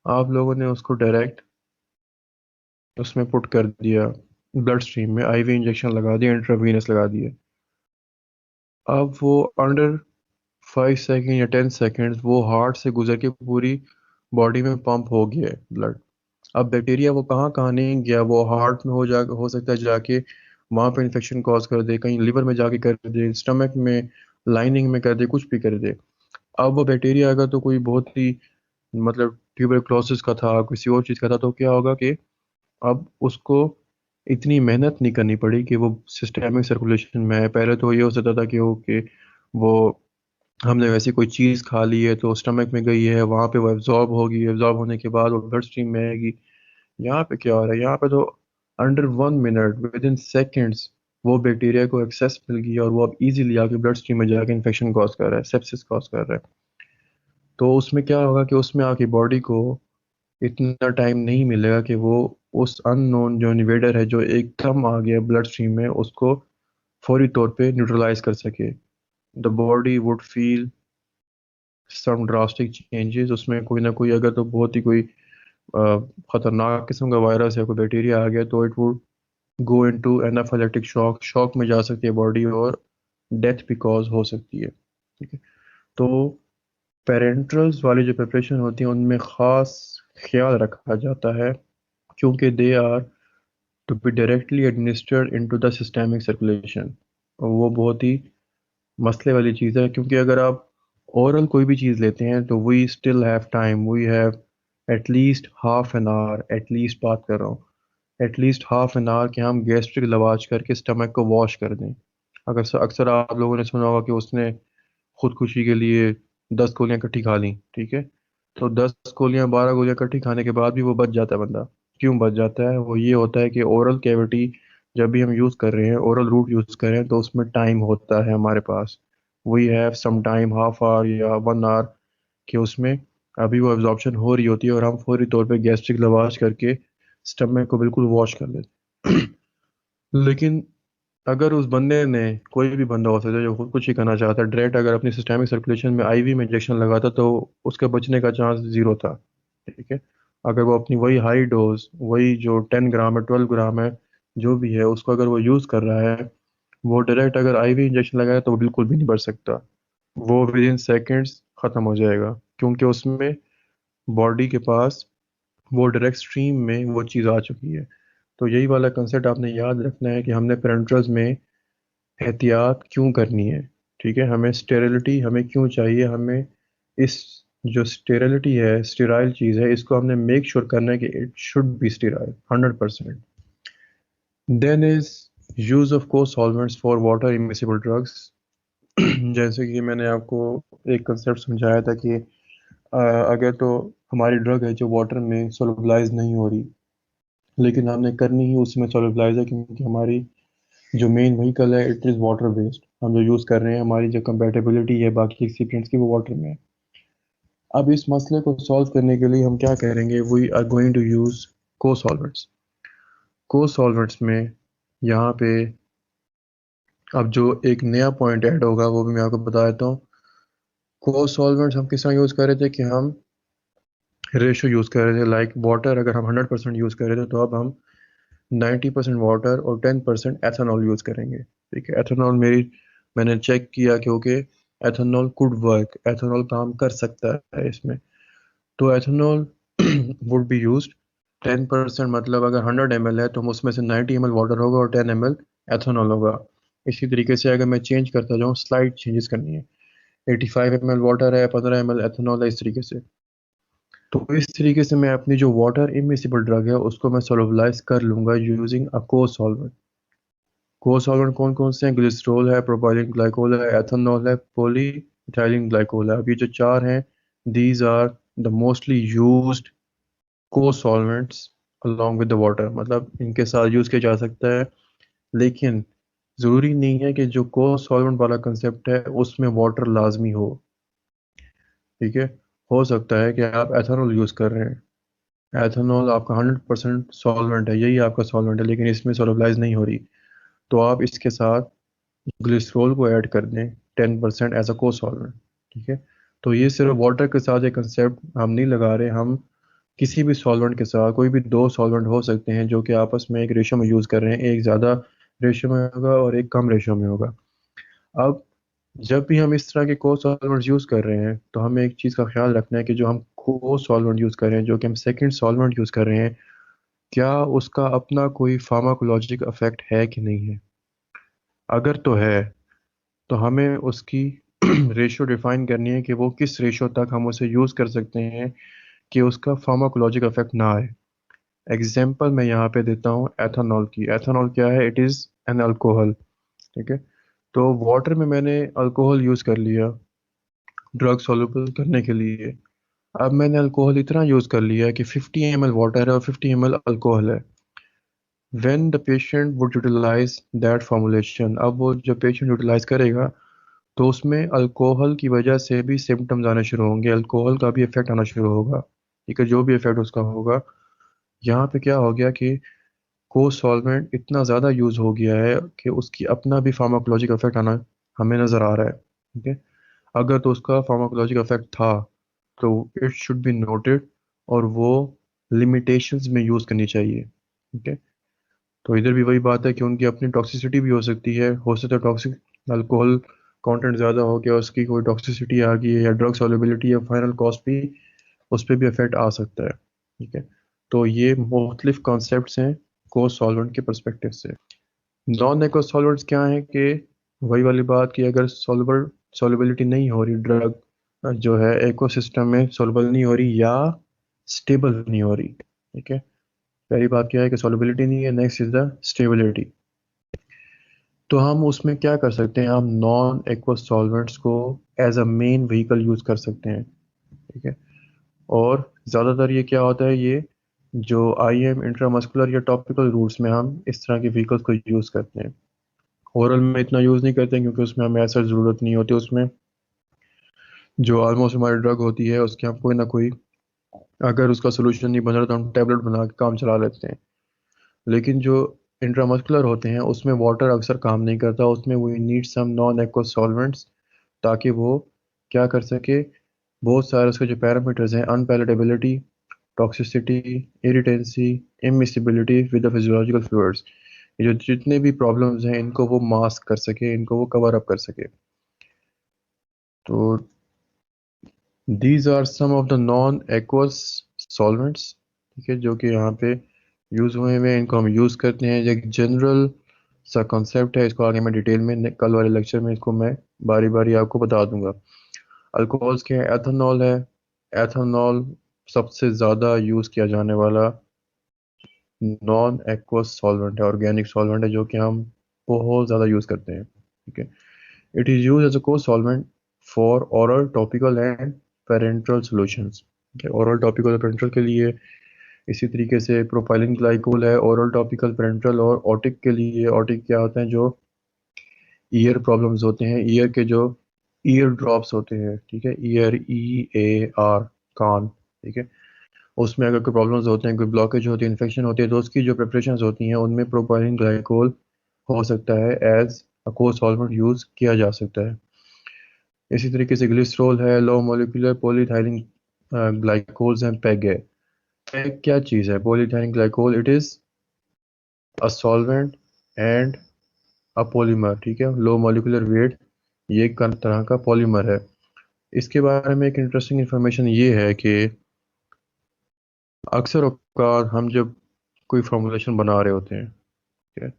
आप लोगों ने उसको डायरेक्ट उसमें पुट कर दिया, ब्लड स्ट्रीम में आईवी इंजेक्शन लगा दिया, इंट्रावीनस लगा दिए। अब वो अंडर 5 सेकेंड या 10 सेकेंड्स वो हार्ट से गुजर के पूरी बॉडी में पंप हो गया है ब्लड। अब बैक्टीरिया वो कहाँ कहाँ नहीं गया, वो हार्ट में हो सकता है जाके वहाँ पे इन्फेक्शन कॉज कर दे, कहीं लिवर में जाके कर दे, स्टमक में लाइनिंग में कर दे, कुछ भी कर दे। अब वो बैक्टीरिया अगर तो कोई बहुत ही, मतलब ट्यूबरक्लोसिस का था, किसी और चीज़ का था, तो क्या होगा कि अब उसको इतनी मेहनत नहीं करनी पड़ी कि वो सिस्टेमिक सर्कुलेशन में है। पहले तो ये हो सकता था कि वो हमने वैसी कोई चीज़ खा ली है तो स्टमक में गई है, वहाँ पे वो एब्जॉर्ब होगी, एब्जॉर्ब होने के बाद वो ब्लड स्ट्रीम में आएगी। यहाँ पे क्या हो रहा है, यहाँ पे तो under 1 minute, with in seconds, वो बैक्टीरिया को एक्सेस मिल गई और वो अब इजीली आके ब्लड स्ट्रीम में जाके इन्फेक्शन कॉज कर रहा है, सेप्सिस कॉज कर रहा है। तो उसमें क्या होगा कि उसमें आके बॉडी को इतना टाइम नहीं मिलेगा कि वो उस अननोन जो इन्वेडर है जो एकदम आ गया ब्लड स्ट्रीम में, उसको फौरी तौर पे न्यूट्रलाइज कर सके। The body would feel some drastic changes. उसमें कोई ना कोई, अगर तो बहुत ही कोई अ, खतरनाक किस्म का वायरस या कोई बैक्टीरिया आ गया, तो it would go into anaphylactic shock, shock में जा सकती है बॉडी, और डेथ भी कॉज हो सकती है। ठीक है। तो पेरेंट्रल्स वाली जो प्रिपरेशन होती है उनमें ख़ास ख्याल रखा जाता है, क्योंकि they are to be directly administered into the systemic circulation. वो बहुत ही मसले वाली चीज़ है, क्योंकि अगर आप ओरल कोई भी चीज़ लेते हैं तो we still have time, we have at least half an hour, at least बात कर रहा हूँ, एटलीस्ट हाफ एन आवर कि हम गैस्ट्रिक लवाज करके स्टमक को वॉश कर दें। अगर अक्सर आप लोगों ने सुना होगा कि उसने खुदकुशी के लिए 10 गोलियां इकट्ठी खा ली। ठीक है। तो 10 गोलियां, 12 गोलियां इकट्ठी खाने के बाद भी वो बच जाता है बंदा। क्यों बच जाता है, वो ये होता है कि ओरल कैविटी जब भी हम यूज़ कर रहे हैं, ओरल रूट यूज़ कर रहे हैं, तो उसमें टाइम होता है हमारे पास, we have some time, half hour या 1 आवर, कि उसमें अभी वो एब्जॉर्प्शन हो रही होती है और हम फौरी तौर पे गैस्ट्रिक लवाश करके स्टमक को बिल्कुल वॉश कर लेते। लेकिन अगर उस बंदे ने, कोई भी बंदा हो सकता है जो खुद कुछ ही करना चाहता है, डायरेक्ट अगर अपनी सिस्टेमिक सर्कुलेशन में आईवी में इंजेक्शन लगाता तो उसके बचने का चांस जीरो था। ठीक है। अगर वो अपनी वही हाई डोज, वही जो 10 ग्राम है, 12 ग्राम है, जो भी है, उसको अगर वो यूज़ कर रहा है, वो डायरेक्ट अगर आईवी इंजेक्शन लगाए तो वो बिल्कुल भी नहीं बढ़ सकता। वो विद इन सेकेंड्स ख़त्म हो जाएगा, क्योंकि उसमें बॉडी के पास वो डायरेक्ट स्ट्रीम में वो चीज़ आ चुकी है। तो यही वाला कंसेप्ट आपने याद रखना है कि हमने पेरेंटल्स में एहतियात क्यों करनी है। ठीक है, हमें स्टेरिलिटी हमें क्यों चाहिए, हमें इस जो स्टेरिलिटी है, स्टेराइल चीज़ है, इसको हमने मेक श्योर करना है कि it should be sterile 100%। Then is use of co solvents for water immiscible drugs. जैसे कि मैंने आपको एक कंसेप्ट समझाया था कि अगर तो हमारी ड्रग है जो वाटर में सोलबलाइज नहीं हो रही, लेकिन हमने करनी ही उसमें सोलबलाइज है, क्योंकि हमारी जो मेन व्हीकल है इट इज़ वाटर बेस्ड, हम जो यूज़ कर रहे हैं, हमारी जो कंपेटेबिलिटी है बाकी एक्सिपिएंट्स की वो वाटर में है। अब इस मसले को सॉल्व करने के लिए हम क्या करेंगे, we are going to use cosolvents. Cosolvents में यहाँ पे अब जो एक नया पॉइंट ऐड होगा वो भी मैं आपको बता देता हूँ। को सॉल्वेंट्स हम किस तरह यूज़ कर रहे थे कि हम रेशो यूज़ कर रहे थे, लाइक वाटर अगर हम 100% यूज़ कर रहे थे तो अब हम 90% वाटर और 10% एथेनॉल यूज़ करेंगे। ठीक है, एथेनॉल मैंने चेक किया, क्योंकि एथेनॉल कुड वर्क, एथेनॉल काम कर सकता है इसमें। तो एथेनॉल वुड बी यूज्ड 10%, मतलब अगर 100 ml है तो उसमें से 90 ml वाटर होगा और 10 ml एथेनॉल होगा। इसी तरीके से अगर मैं चेंज करता जाऊँ, स्लाइड चेंजेस करनी है, 85 ml वाटर है, 15 ml एथेनॉल है, इस तरीके से। तो इस तरीके से मैं अपनी जो वाटर इमिसिबल ड्रग है उसको मैं सोलबलाइज कर लूंगा यूजिंग अ को सॉल्वेंट। को सॉल्वेंट कौन कौन से हैं? ग्लिसरॉल है, प्रोपाइलिन ग्लाइकोल है, एथेनॉल है, पॉली इथाइलिन ग्लाइकोल है। अब ये जो चार हैं, these are the mostly used co solvents along with the water, मतलब इनके साथ यूज़ किया जा सकता है। लेकिन ज़रूरी नहीं है कि जो को सॉल्वेंट वाला कंसेप्ट है उसमें वाटर लाजमी हो। ठीक है, हो सकता है कि आप एथेनॉल यूज़ कर रहे हैं, एथेनॉल आपका 100% सॉल्वेंट है, यही आपका सॉल्वेंट है, लेकिन इसमें सोलबलाइज नहीं हो रही, तो आप इसके साथ ग्लिसरॉल को ऐड कर दें 10% एज अ को सॉल्वेंट। ठीक है, तो ये सिर्फ वाटर के साथ एक कंसेप्ट हम नहीं लगा रहे, हम किसी भी सॉल्वेंट के साथ, कोई भी दो सॉल्वेंट हो सकते हैं जो कि आपस में एक रेशो में यूज़ कर रहे हैं, एक ज़्यादा रेशो में होगा और एक कम रेशो में होगा। अब जब भी हम इस तरह के को सॉल्वेंट्स यूज़ कर रहे हैं तो हमें एक चीज़ का ख्याल रखना है कि जो हम को सॉल्वेंट यूज़ कर रहे हैं, जो कि हम सेकंड सॉल्वेंट यूज़ कर रहे हैं, क्या उसका अपना कोई फार्माकोलॉजिक इफेक्ट है कि नहीं है। अगर तो है तो हमें उसकी रेशो डिफाइन करनी है कि वो किस रेशो तक हम उसे यूज़ कर सकते हैं कि उसका फार्माकोलॉजिक इफेक्ट ना आए। एग्जाम्पल मैं यहाँ पे देता हूँ एथेनॉल की। एथेनॉल क्या है? It is an alcohol. ठीक है, तो वाटर में मैंने अल्कोहल यूज़ कर लिया ड्रग सॉल्युबल करने के लिए। अब मैंने अल्कोहल इतना यूज़ कर लिया है कि 50 ml वाटर है और 50 ml अल्कोहल है। When the patient would utilize that formulation, अब वो जब पेशेंट यूटिलाइज करेगा तो उसमें अल्कोहल की वजह से भी सिम्टम्स आने शुरू होंगे, अल्कोहल का भी इफेक्ट आना शुरू होगा। ठीक है, जो भी इफेक्ट उसका होगा, यहाँ पे क्या हो गया कि को सॉल्वेंट इतना ज़्यादा यूज़ हो गया है कि उसकी अपना भी फार्माकोलॉजिक इफेक्ट आना हमें नज़र आ रहा है। ठीक है, अगर तो उसका फार्माकोलॉजिक इफेक्ट था तो इट शुड बी नोटेड और वो लिमिटेशंस में यूज़ करनी चाहिए। ठीक है, तो इधर भी वही बात है कि उनकी अपनी टॉक्सिसिटी भी हो सकता है टॉक्सिक अल्कोहल कंटेंट ज़्यादा हो गया, उसकी कोई टॉक्सिसिटी आ गई है या ड्रग सॉल्युबिलिटी या फाइनल कॉस्ट भी, उस पर भी इफेक्ट आ सकता है। ठीक है, तो ये मुख्तलिफ कॉन्सेप्ट्स हैं को सॉल्वेंट के परस्पेक्टिव से। नॉन एक्वस सॉल्वेंट्स क्या हैं कि वही वाली बात कि अगर सॉल्युबिलिटी नहीं हो रही, ड्रग जो है इकोसिस्टम में सॉल्युबल नहीं हो रही या स्टेबल नहीं हो रही। ठीक है, पहली बात क्या है कि सॉल्युबिलिटी नहीं है, नेक्स्ट इज द स्टेबिलिटी। तो हम उसमें क्या कर सकते हैं, हम नॉन एक्वस सॉल्वेंट्स को as a main vehicle use कर सकते हैं। ठीक है, और ज़्यादातर ये क्या होता है, ये जो IM इंट्रामस्कुलर या टॉपिकल रूट्स में हम इस तरह के व्हीकल्स को यूज़ करते हैं। ओरल में इतना यूज़ नहीं करते क्योंकि उसमें हमें ऐसा ज़रूरत नहीं होती। उसमें जो ऑलमोस्ट हमारी ड्रग होती है उसके हम कोई ना कोई, अगर उसका सोल्यूशन नहीं बन रहा तो हम टैबलेट बना के काम चला लेते हैं। लेकिन जो इंट्रामस्कुलर होते हैं उसमें वाटर अक्सर काम नहीं करता, उसमें we need some non aqueous solvents, ताकि वो क्या कर सके, बहुत सारे उसके जो पैरामीटर्स हैं, unpalatability, toxicity, irritancy, immiscibility with the physiological fluids, ये जो जितने भी प्रॉब्लम्स हैं इनको वो मास्क कर सके, इनको वो कवर अप कर सके। तो these are some of the non aqueous solvents, ठीक है, जो कि यहाँ पे यूज़ हुए हुए हैं, इनको हम यूज़ करते हैं। एक जनरल सा कॉन्सेप्ट है, इसको आगे मैं डिटेल में कल वाले लेक्चर में इसको मैं बारी बारी आपको बता दूंगा। अल्कोहल्स के हैं, एथेनॉल है। एथेनॉल सबसे ज़्यादा यूज़ किया जाने वाला नॉन एक्वस सॉल्वेंट है, ऑर्गेनिक सॉल्वेंट है, जो कि हम बहुत ज़्यादा यूज़ करते हैं, ठीक है। It is use as a co solvent for oral topical and parental solutions, ठीक है। ओरल टॉपिकल और पेरेंटल के लिए इसी तरीके से प्रोपाइलिन ग्लाइकोल है ओरल टॉपिकल पेरेंटल, और ओटिक के लिए, ओटिक क्या होते हैं, जो ईयर प्रॉब्लम्स होते हैं, ईयर के जो ईयर ड्रॉप्स होते हैं, ठीक है, ईयर EAR, कान, ठीक है। उसमें अगर कोई प्रॉब्लम्स होते हैं, कोई ब्लॉकेज होती है, इन्फेक्शन होती है, तो उसकी जो प्रिपरेशंस होती हैं उनमें प्रोपाइलिन ग्लाइकोल हो सकता है as a co solvent use किया जा सकता है। इसी तरीके से ग्लिसरॉल है, लो मोलिकुलर पॉलीथाइलिन ग्लाइकोल्स हैं, पेग है। पेग क्या चीज़ है? Polyethylene glycol, it is a solvent and a polymer, ठीक है, लो मोलिकुलर वेट, ये एक तरह का पॉलीमर है। इसके बारे में एक इंटरेस्टिंग इन्फॉर्मेशन ये है कि अक्सर औक़ात हम जब कोई फॉर्मूलेशन बना रहे होते हैं, ठीक है,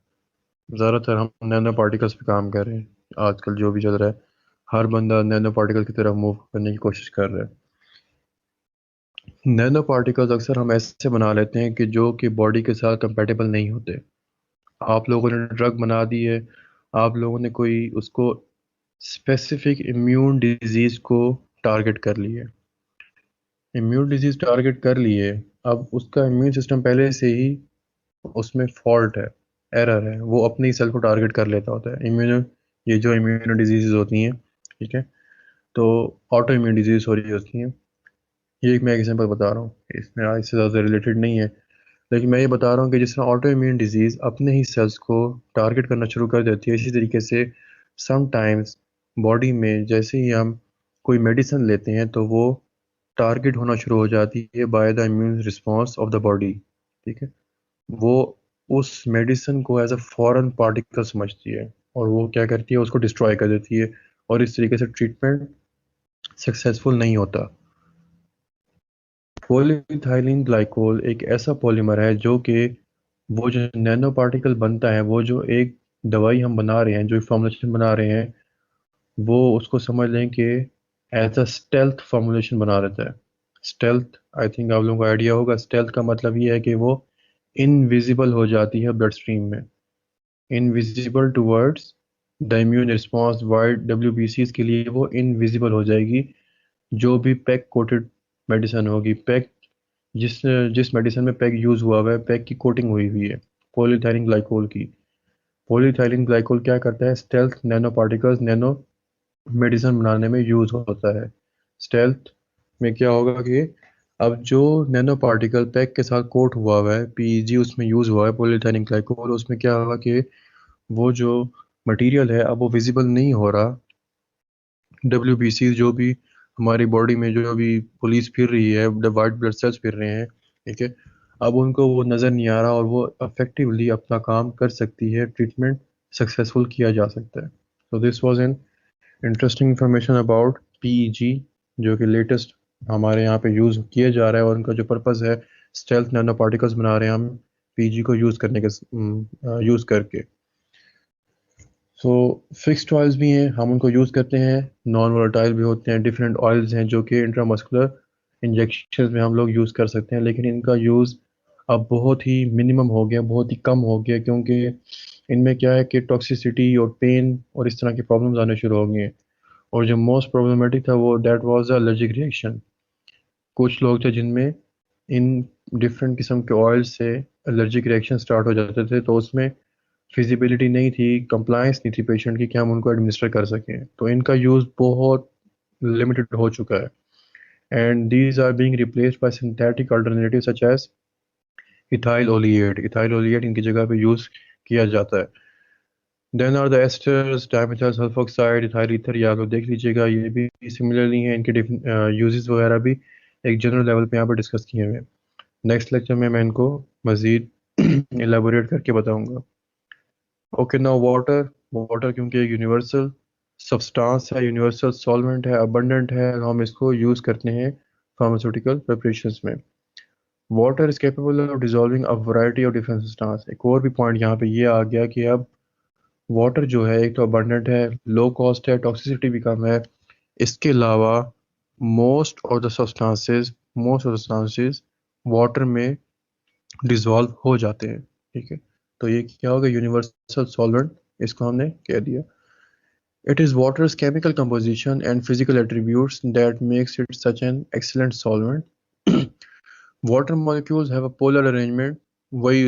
ज़्यादातर हम नैनो पार्टिकल्स पे काम कर रहे हैं। आजकल जो भी चल रहा है, हर बंदा नैनो पार्टिकल की तरफ मूव करने की कोशिश कर रहा है। नैनो पार्टिकल्स अक्सर हम ऐसे बना लेते हैं कि जो कि बॉडी के साथ कंपेटेबल नहीं होते। आप लोगों ने ड्रग बना दी है, आप लोगों ने कोई उसको स्पेसिफिक इम्यून डिजीज़ को टारगेट कर लिया है, इम्यून डिजीज़ टारगेट कर लिए, अब उसका इम्यून सिस्टम पहले से ही उसमें फॉल्ट है, एरर है, वो अपने ही सेल को टारगेट कर लेता होता है। इम्यून, ये जो इम्यून डिजीज़ होती हैं, ठीक है, तो ऑटो इम्यून डिजीज़ हो रही होती हैं। ये एक मैं एग्जांपल बता रहा हूँ, इसमें इससे ज़्यादा रिलेटेड नहीं है, लेकिन मैं ये बता रहा हूँ कि जिस तरह ऑटो इम्यून डिजीज़ अपने ही सेल्स को टारगेट करना शुरू कर देती है, इसी तरीके से समटाइम्स बॉडी में जैसे ही हम कोई मेडिसिन लेते हैं तो वो टारगेट होना शुरू हो जाती है by the immune response of the body, ठीक है। वो उस मेडिसिन को एज अ फॉरेन पार्टिकल समझती है और वो क्या करती है, उसको डिस्ट्रॉय कर देती है, और इस तरीके से ट्रीटमेंट सक्सेसफुल नहीं होता। पॉलीइथाइलिन ग्लाइकोल एक ऐसा पॉलीमर है जो कि वो जो नैनो पार्टिकल बनता है, वो जो एक दवाई हम बना रहे हैं, जो फॉर्मुलेशन बना रहे हैं, वो उसको समझ लें कि एज अ स्टेल्थ फॉर्मुलेशन बना रहता है। स्टेल्थ, आई थिंक आप लोगों को आइडिया होगा, स्टेल्थ का मतलब ये है कि वो इनविजिबल हो जाती है ब्लड स्ट्रीम में, invisible towards the immune response, wide WBCs के लिए वो इनविजिबल हो जाएगी। जो भी पैक कोटेड मेडिसिन होगी, पैक जिस जिस मेडिसिन में पैक यूज़ हुआ हुआ है, पैक की कोटिंग हुई हुई है पॉलीथाइलिन ग्लाइकोल की। पॉलीथाइलिन ग्लाइकोल क्या करता है, stealth nano particles, nano medicine बनाने में यूज़ होता है। स्टेल्थ में क्या होगा कि अब जो नैनो पार्टिकल पैक के साथ कोट हुआ हुआ है, PEG उसमें यूज़ हुआ है पॉलीथाइलिन ग्लाइकोल, उसमें क्या होगा कि वो जो मटेरियल है अब वो विजिबल नहीं हो रहा। WBC जो भी हमारी बॉडी में जो भी पुलिस फिर रही है, वाइट ब्लड सेल्स फिर रहे हैं, ठीक है, अब उनको वो नज़र नहीं आ रहा और वो अफेक्टिवली अपना काम कर सकती है, ट्रीटमेंट सक्सेसफुल किया जा सकता है। तो this was an interesting information about PEG, जो कि लेटेस्ट हमारे यहाँ पे यूज़ किया जा रहा है, और उनका जो पर्पज़ है, स्टेल्थ नैनो पार्टिकल्स बना रहे हैं हम PEG को यूज़ करने के यूज़ करके। सो फिक्स्ड ऑयल्स भी हैं, हम उनको यूज़ करते हैं, नॉन वोलेटाइल भी होते हैं, डिफरेंट ऑयल्स हैं जो कि इंट्रामस्कुलर इंजेक्शन में हम लोग यूज़ कर सकते हैं, लेकिन इनका यूज़ अब बहुत ही मिनिमम हो गया, बहुत ही कम हो गया, क्योंकि इनमें क्या है कि टॉक्सिसिटी और पेन और इस तरह की प्रॉब्लम्स आने शुरू हो गई हैं। और जो मोस्ट प्रॉब्लमेटिक था वो दैट वाज एलर्जिक रिएक्शन। कुछ लोग थे जिनमें इन डिफरेंट किस्म के ऑयल से एलर्जिक रिएक्शन स्टार्ट हो जाते थे, तो उसमें फिजिबिलिटी नहीं थी, कंप्लायंस नहीं थी पेशेंट की कि हम उनको एडमिनिस्टर कर सकें, तो इनका यूज़ बहुत लिमिटेड हो चुका है। And these are being replaced by synthetic alternative such as ethyl oleate इनकी जगह पे यूज़ किया जाता है। Then are the esters dimethyl sulfoxide, ethyl ether, ये आप लोग देख लीजिएगा, ये भी सिमिलरली हैं, इनके यूजेस वगैरह भी एक जनरल लेवल पे यहाँ पर डिस्कस किए हुए हैं। नेक्स्ट लेक्चर में मैं इनको मज़ीद एलाबोरेट करके बताऊंगा। Okay now water. वाटर क्योंकि एक यूनिवर्सल सब्सटेंस है, यूनिवर्सल सॉल्वेंट है, अबंडेंट है, हम इसको यूज़ करते हैं फार्मास्यूटिकल प्रिपरेशंस में। Water is capable of dissolving a variety of different substance. एक और भी पॉइंट यहाँ पे ये आ गया कि अब वाटर जो है एक तो अबंडेंट है, लो कॉस्ट है, टॉक्सिसिटी भी कम है। इसके अलावा most of the substances water में डिजॉल्व हो जाते हैं। ठीक है, तो ये क्या होगा, यूनिवर्सल सॉल्वेंट इसको हमने कह दिया। It is waters chemical composition and physical attributes that makes it such an excellent solvent. Water molecules have a polar arrangement. वही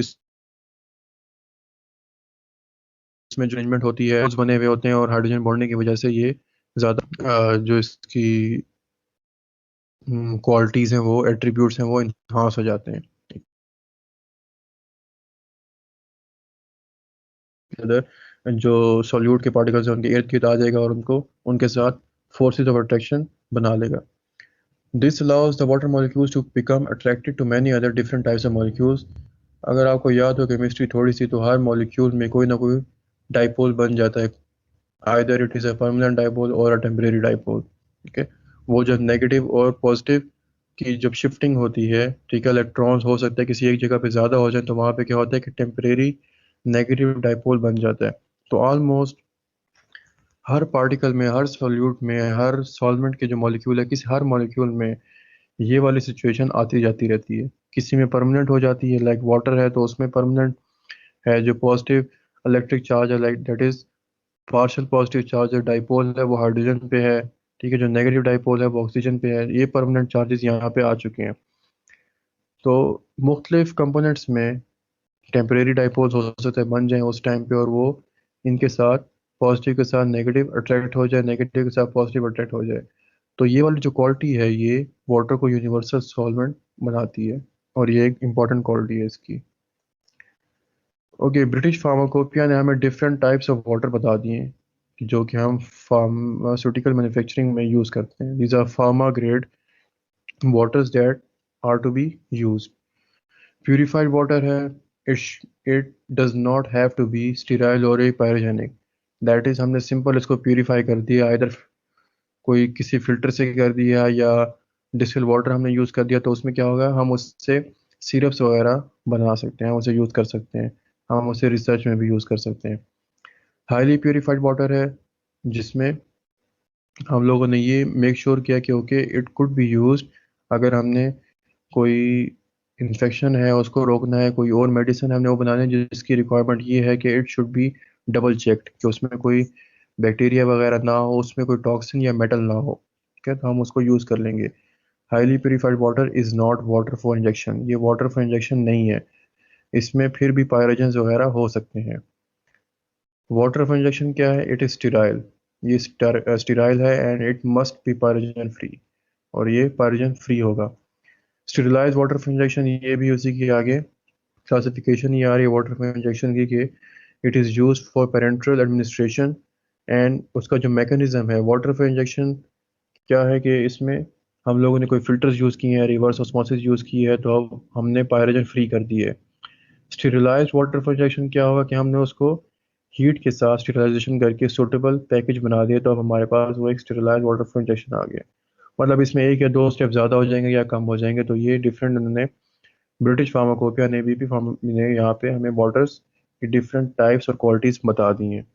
इसमें जो अरेंजमेंट होती है bonds बने हुए होते हैं, और हाइड्रोजन बॉन्डिंग की वजह से ये ज़्यादा जो इसकी क्वालिटीज़ हैं, वो एट्रीब्यूट्स हैं, वो इन्हांस हो जाते हैं। अदर जो सॉल्यूट के पार्टिकल्स हैं उनके इर्द गिर्द आ जाएगा और उनको उनके साथ फोर्सेस ऑफ अट्रैक्शन बना लेगा। This allows the water molecules to become attracted to many other different types of molecules. अगर आपको याद हो केमिस्ट्री थोड़ी सी, तो हर मॉलिक्यूल में कोई ना कोई डाइपोल बन जाता है। Either it is a permanent dipole और अ टेम्परेरी डाइपोल। ठीक है, वो जब नेगेटिव और पॉजिटिव की जब शिफ्टिंग होती है, ठीक है, इलेक्ट्रॉन्स हो सकता है किसी एक जगह पे ज़्यादा हो जाए, तो वहाँ पे क्या होता है कि टेम्परेरी नेगेटिव डाइपोल बन जाता है। तो ऑलमोस्ट हर पार्टिकल में, हर सॉल्यूट में, हर सॉल्वेंट के जो मॉलिक्यूल है, किसी हर मॉलिक्यूल में ये वाली सिचुएशन आती जाती रहती है। किसी में परमानेंट हो जाती है, लाइक वाटर है तो उसमें परमानेंट है, जो पॉजिटिव इलेक्ट्रिक चार्ज है, like that is partial positive charge, जो डाइपोल है वो हाइड्रोजन पे है। ठीक है, जो नेगेटिव डाइपोल है वो ऑक्सीजन पे है। ये परमानेंट चार्जेस यहाँ पे आ चुके हैं। तो मुख्तलिफ कंपोनेंट्स में टेम्परेरी डाइपोल्स हो सकते हैं बन जाएं उस टाइम पे, और वो इनके साथ पॉजिटिव के साथ नेगेटिव अट्रैक्ट हो जाए, नेगेटिव के साथ पॉजिटिव अट्रैक्ट हो जाए। तो ये वाली जो क्वालिटी है, ये वाटर को यूनिवर्सल सॉल्वेंट बनाती है, और ये एक इम्पॉर्टेंट क्वालिटी है इसकी। ओके, ब्रिटिश फार्माकोपिया ने हमें डिफरेंट टाइप्स ऑफ वाटर बता दिए हैं कि जो कि हम फार्मास्यूटिकल मैन्युफैक्चरिंग में यूज़ करते हैं। These are pharma grade waters that are to be use. Purified water है, it does not have to be sterile और पायरोजेनिक। दैट इज हमने सिंपल इसको प्यूरिफाई कर दिया, इधर कोई किसी फिल्टर से कर दिया या डिस्टिल वाटर हमने यूज़ कर दिया, तो उसमें क्या होगा, हम उससे सिरप्स वगैरह बना सकते हैं, उसे यूज़ कर सकते हैं, हम उसे रिसर्च में भी यूज़ कर सकते हैं। हाईली प्योरीफाइड वाटर है, जिसमें हम लोगों ने ये मेक श्योर किया कि okay it could be used अगर हमने कोई इन्फेक्शन है उसको रोकना है, कोई और मेडिसिन हमने वो बनाने हैं, जिसकी रिक्वायरमेंट ये है कि it should B double checked कि उसमें कोई बैक्टीरिया वगैरह ना हो, उसमें कोई टॉक्सिन या मेटल ना हो। ठीक है, तो हम उसको यूज़ कर लेंगे। Highly purified water is not water for injection, ये वाटर फॉर इंजेक्शन नहीं है, इसमें फिर भी पायरोजन्स वगैरह हो सकते हैं। वाटर फॉर इंजेक्शन क्या है, इट इज़ स्टीराइल, ये स्टीराइल है, and it must be pyrogen free, और ये पायरोजन फ्री होगा। स्टेरिलाइज वाटर फॉर इंजेक्शन, ये भी उसी की आगे क्लासिफिकेशन ही आ रही है वाटर फॉर इंजेक्शन की, कि it is use for parenteral administration. And उसका जो मैकेनिज्म है वाटर फॉर इंजेक्शन क्या है कि इसमें हम लोगों ने कोई फिल्टर्स यूज़ किए हैं, रिवर्स ऑस्मोसिस यूज़ की है, तो अब हमने पायरोजन फ्री कर दी है। स्टेरिलाइज्ड वाटर फॉर इंजेक्शन क्या होगा कि हमने उसको हीट के साथ स्टेरिलाइजेशन करके सूटेबल पैकेज बना दिया, तो अब हमारे पास वो एक स्टेरिलाइज्ड वाटर फॉर इंजेक्शन आ गया। मतलब इसमें एक या दो स्टेप ज़्यादा हो जाएंगे या कम हो जाएंगे, तो ये डिफरेंट उन्होंने ब्रिटिश फार्माकोपिया ने, बीपी फार्मा ने यहाँ पे हमें वाटर्स की डिफरेंट टाइप्स और क्वालिटीज़ बता दी हैं।